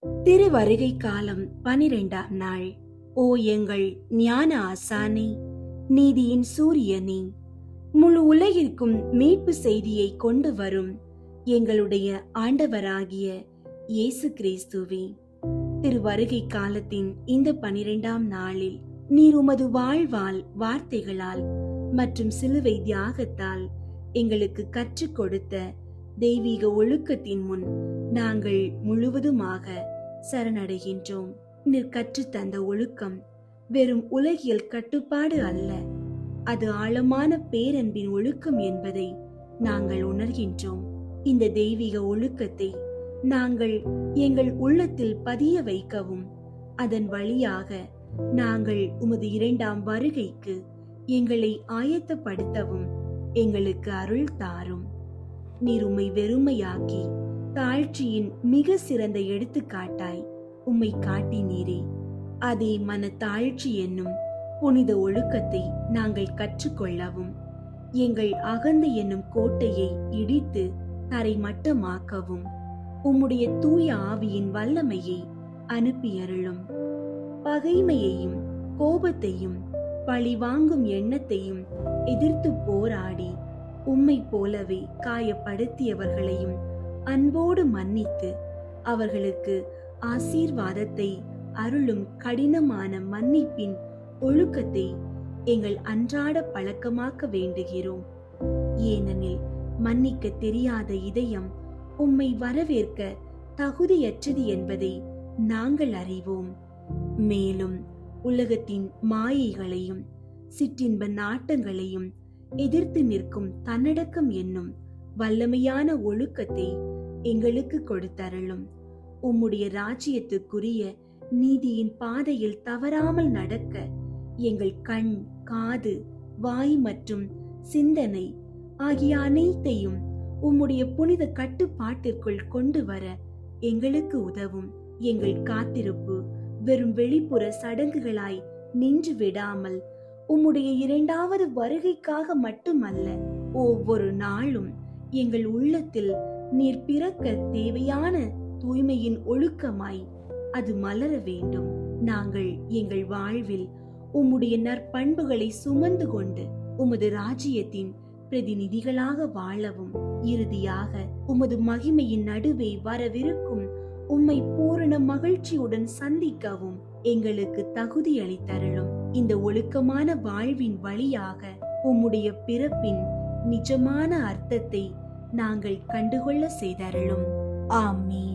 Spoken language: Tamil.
திருவருகை காலம் 12ஆம் நாள். ஓ எங்கள் ஞான ஆசானே, நீதியின் சூரியனே, முழு உலகிற்கும் மீட்பு செய்தியை கொண்டு வரும் எங்களுடைய ஆண்டவராகிய இயேசு கிறிஸ்துவே, திருவருகை காலத்தின் இந்த 12ஆம் நாளில் நீர் உமது வாழ்வால், வார்த்தைகளால் மற்றும் சிலுவை தியாகத்தால் எங்களுக்கு கற்றுக் கொடுத்த தெய்வீக ஒழுக்கத்தின் முன் நாங்கள் முழுவதுமாக சரணடைகின்றோம். நீர் கற்றுத்தந்த ஒழுக்கம் வெறும் உலகியல் கட்டுப்பாடு அல்ல, அது ஆழமான பேரன்பின் ஒழுக்கம் என்பதை நாங்கள் உணர்கின்றோம். இந்த தெய்வீக ஒழுக்கத்தை நாங்கள் எங்கள் உள்ளத்தில் பதிய வைக்கவும், அதன் வழியாக நாங்கள் உமது 2ஆம் வருகைக்கு எங்களை ஆயத்தப்படுத்தவும் எங்களுக்கு அருள் தாரும். நீர் உம்மை வெறுமையாக்கி தாழ்ச்சியின் மிக சிறந்த எடுத்துக்காட்டாய் உம்மை காட்டினீரே. அதே மன தாழ்ச்சி என்னும் புனித ஒழுக்கத்தை நாங்கள் கற்றுக்கொள்ளவும், எங்கள் அகந்தை என்னும் கோட்டையை இடித்து தரை மட்டமாக்கவும் உம்முடைய தூய ஆவியின் வல்லமையை அனுப்பியருளும். பகைமையையும் கோபத்தையும் பழி வாங்கும் எண்ணத்தையும் எதிர்த்து போராடி உம்மை போலவே காயப்படுத்தியவர்களையும் அன்போடு மன்னித்து அவர்களுக்கு ஆசீர்வாதத்தை அருளும் கடினமான மன்னிப்பின் ஒழுக்கத்தை எங்கள் அன்றாட பழக்கமாக்க வேண்டுகிறோம். ஏனெனில் மன்னிக்க தெரியாத இதயம் உம்மை வரவேற்க தகுதியற்றது என்பதை நாங்கள் அறிவோம். மேலும் உலகத்தின் மாயைகளையும் சிற்றின்ப நாட்டங்களையும் எதிர்த்து நிற்கும் தன்னடக்கம் என்னும் வல்லமையான ஒழுக்கத்தை எங்களுக்கு கொடுத்தருளும். உம்முடைய ராஜ்யத்துக்குரிய நீதியின் பாதையில் தவறாமல் நடக்க எங்கள் கண், காது, வாய் மற்றும் சிந்தனை ஆகிய அனைத்தையும் உம்முடைய புனித கட்டுப்பாட்டிற்குள் கொண்டு வர எங்களுக்கு உதவும். எங்கள் காத்திருப்பு வெறும் வெளிப்புற சடங்குகளாய் நின்று விடாமல் உம்முடைய 2வது வருகைக்காக மட்டுமல்ல, ஒவ்வொரு நாளும் எங்கள் உள்ளத்தில் நீர் பிறக்க தேவையான தூய்மையின் ஒழுக்கமாய் அது மலர வேண்டும். நாங்கள் எங்கள் வாழ்வில் உம்முடைய நற்பண்புகளை சுமந்து கொண்டு உமது ராஜ்யத்தின் பிரதிநிதிகளாக வாழவும், இறுதியாக உமது மகிமையின் நடுவே வரவிருக்கும் உம்மை பூரண மகிழ்ச்சியுடன் சந்திக்கவும் எங்களுக்கு தகுதி அளித்தருளும். இந்த ஒழுக்கமான வாழ்வின் வழியாக உம்முடைய பிறப்பின் நிஜமான அர்த்தத்தை நாங்கள் கண்டுகொள்ள செய்தருளும். ஆமென்.